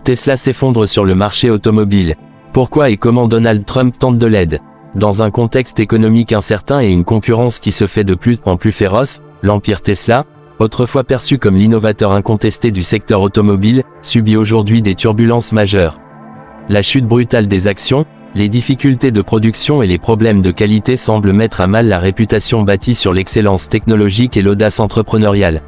Tesla s'effondre sur le marché automobile. Pourquoi et comment Donald Trump tente de l'aide? Dans un contexte économique incertain et une concurrence qui se fait de plus en plus féroce, l'empire Tesla, autrefois perçu comme l'innovateur incontesté du secteur automobile, subit aujourd'hui des turbulences majeures. La chute brutale des actions, les difficultés de production et les problèmes de qualité semblent mettre à mal la réputation bâtie sur l'excellence technologique et l'audace entrepreneuriale.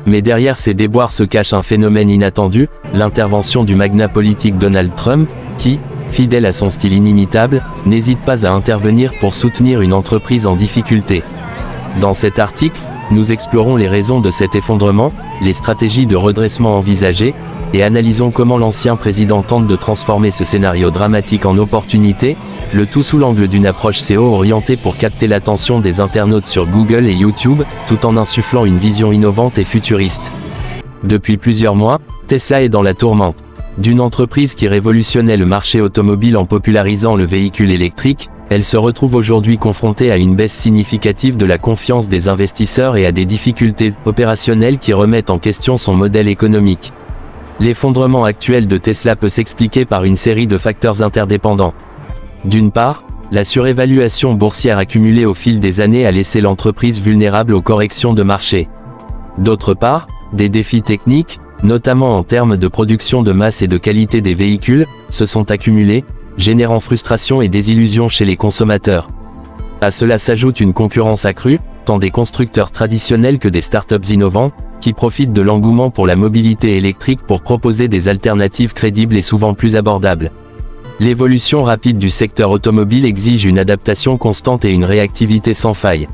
Mais derrière ces déboires se cache un phénomène inattendu, l'intervention du magnat politique Donald Trump, qui, fidèle à son style inimitable, n'hésite pas à intervenir pour soutenir une entreprise en difficulté. Dans cet article, nous explorons les raisons de cet effondrement, les stratégies de redressement envisagées, et analysons comment l'ancien président tente de transformer ce scénario dramatique en opportunité, le tout sous l'angle d'une approche SEO orientée pour capter l'attention des internautes sur Google et YouTube, tout en insufflant une vision innovante et futuriste. Depuis plusieurs mois, Tesla est dans la tourmente. D'une entreprise qui révolutionnait le marché automobile en popularisant le véhicule électrique, elle se retrouve aujourd'hui confrontée à une baisse significative de la confiance des investisseurs et à des difficultés opérationnelles qui remettent en question son modèle économique. L'effondrement actuel de Tesla peut s'expliquer par une série de facteurs interdépendants. D'une part, la surévaluation boursière accumulée au fil des années a laissé l'entreprise vulnérable aux corrections de marché. D'autre part, des défis techniques, notamment en termes de production de masse et de qualité des véhicules, se sont accumulés, générant frustration et désillusion chez les consommateurs. À cela s'ajoute une concurrence accrue, tant des constructeurs traditionnels que des startups innovants, qui profitent de l'engouement pour la mobilité électrique pour proposer des alternatives crédibles et souvent plus abordables. L'évolution rapide du secteur automobile exige une adaptation constante et une réactivité sans faille.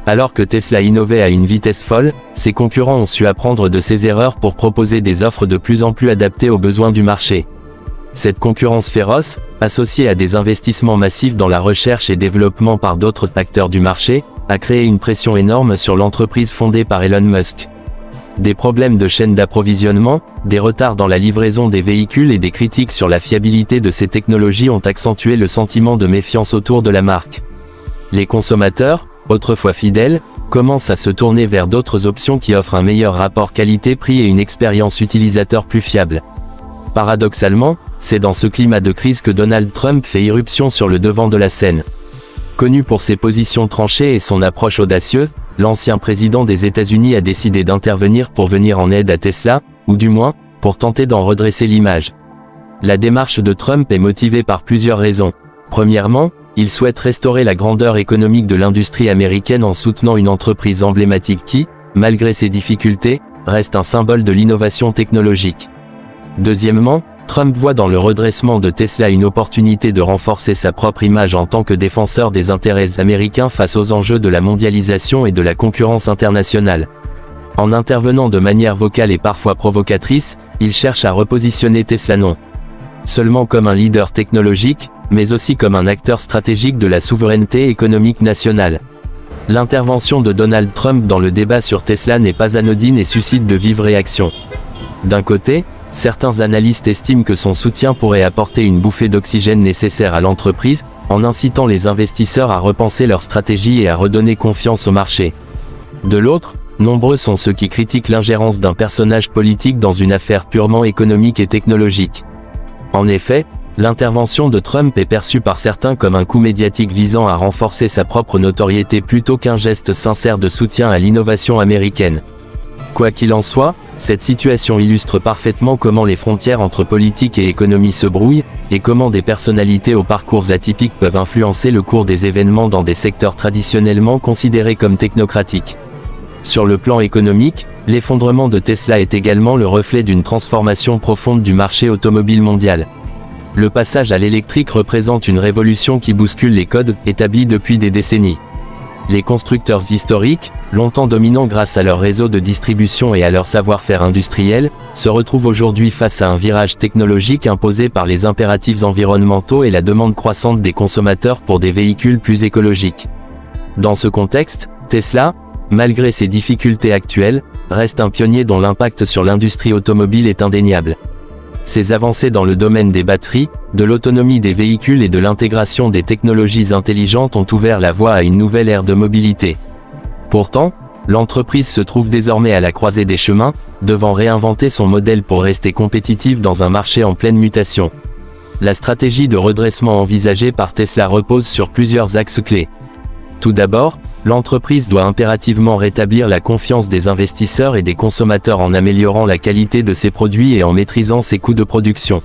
Alors que Tesla innovait à une vitesse folle, ses concurrents ont su apprendre de ses erreurs pour proposer des offres de plus en plus adaptées aux besoins du marché. Cette concurrence féroce, associée à des investissements massifs dans la recherche et développement par d'autres acteurs du marché, a créé une pression énorme sur l'entreprise fondée par Elon Musk. Des problèmes de chaîne d'approvisionnement, des retards dans la livraison des véhicules et des critiques sur la fiabilité de ces technologies ont accentué le sentiment de méfiance autour de la marque. Les consommateurs, autrefois fidèles, commencent à se tourner vers d'autres options qui offrent un meilleur rapport qualité-prix et une expérience utilisateur plus fiable. Paradoxalement, c'est dans ce climat de crise que Donald Trump fait irruption sur le devant de la scène. Connu pour ses positions tranchées et son approche audacieuse, l'ancien président des États-Unis a décidé d'intervenir pour venir en aide à Tesla, ou du moins, pour tenter d'en redresser l'image. La démarche de Trump est motivée par plusieurs raisons. Premièrement, il souhaite restaurer la grandeur économique de l'industrie américaine en soutenant une entreprise emblématique qui, malgré ses difficultés, reste un symbole de l'innovation technologique. Deuxièmement, Trump voit dans le redressement de Tesla une opportunité de renforcer sa propre image en tant que défenseur des intérêts américains face aux enjeux de la mondialisation et de la concurrence internationale. En intervenant de manière vocale et parfois provocatrice, il cherche à repositionner Tesla non seulement comme un leader technologique, mais aussi comme un acteur stratégique de la souveraineté économique nationale. L'intervention de Donald Trump dans le débat sur Tesla n'est pas anodine et suscite de vives réactions. D'un côté, certains analystes estiment que son soutien pourrait apporter une bouffée d'oxygène nécessaire à l'entreprise, en incitant les investisseurs à repenser leur stratégie et à redonner confiance au marché. De l'autre, nombreux sont ceux qui critiquent l'ingérence d'un personnage politique dans une affaire purement économique et technologique. En effet, l'intervention de Trump est perçue par certains comme un coup médiatique visant à renforcer sa propre notoriété plutôt qu'un geste sincère de soutien à l'innovation américaine. Quoi qu'il en soit, cette situation illustre parfaitement comment les frontières entre politique et économie se brouillent, et comment des personnalités aux parcours atypiques peuvent influencer le cours des événements dans des secteurs traditionnellement considérés comme technocratiques. Sur le plan économique, l'effondrement de Tesla est également le reflet d'une transformation profonde du marché automobile mondial. Le passage à l'électrique représente une révolution qui bouscule les codes établis depuis des décennies. Les constructeurs historiques, longtemps dominants grâce à leur réseau de distribution et à leur savoir-faire industriel, se retrouvent aujourd'hui face à un virage technologique imposé par les impératifs environnementaux et la demande croissante des consommateurs pour des véhicules plus écologiques. Dans ce contexte, Tesla, malgré ses difficultés actuelles, reste un pionnier dont l'impact sur l'industrie automobile est indéniable. Ses avancées dans le domaine des batteries, de l'autonomie des véhicules et de l'intégration des technologies intelligentes ont ouvert la voie à une nouvelle ère de mobilité. Pourtant, L'entreprise se trouve désormais à la croisée des chemins, devant réinventer son modèle pour rester compétitive dans un marché en pleine mutation. La stratégie de redressement envisagée par Tesla repose sur plusieurs axes clés. Tout d'abord, l'entreprise doit impérativement rétablir la confiance des investisseurs et des consommateurs en améliorant la qualité de ses produits et en maîtrisant ses coûts de production.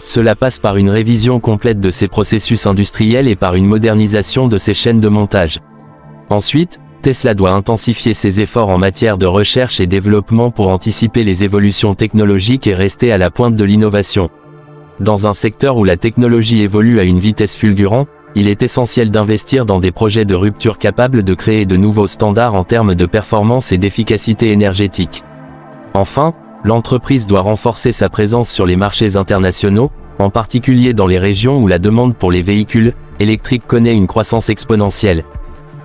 Cela passe par une révision complète de ses processus industriels et par une modernisation de ses chaînes de montage. Ensuite, Tesla doit intensifier ses efforts en matière de recherche et développement pour anticiper les évolutions technologiques et rester à la pointe de l'innovation. Dans un secteur où la technologie évolue à une vitesse fulgurante, il est essentiel d'investir dans des projets de rupture capables de créer de nouveaux standards en termes de performance et d'efficacité énergétique. Enfin, l'entreprise doit renforcer sa présence sur les marchés internationaux, en particulier dans les régions où la demande pour les véhicules électriques connaît une croissance exponentielle.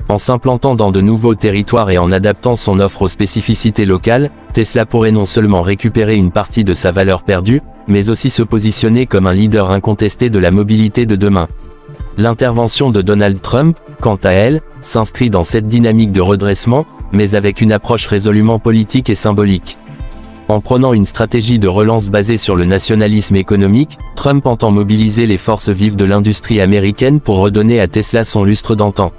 En s'implantant dans de nouveaux territoires et en adaptant son offre aux spécificités locales, Tesla pourrait non seulement récupérer une partie de sa valeur perdue, mais aussi se positionner comme un leader incontesté de la mobilité de demain. L'intervention de Donald Trump, quant à elle, s'inscrit dans cette dynamique de redressement, mais avec une approche résolument politique et symbolique. En prenant une stratégie de relance basée sur le nationalisme économique, Trump entend mobiliser les forces vives de l'industrie américaine pour redonner à Tesla son lustre d'antan.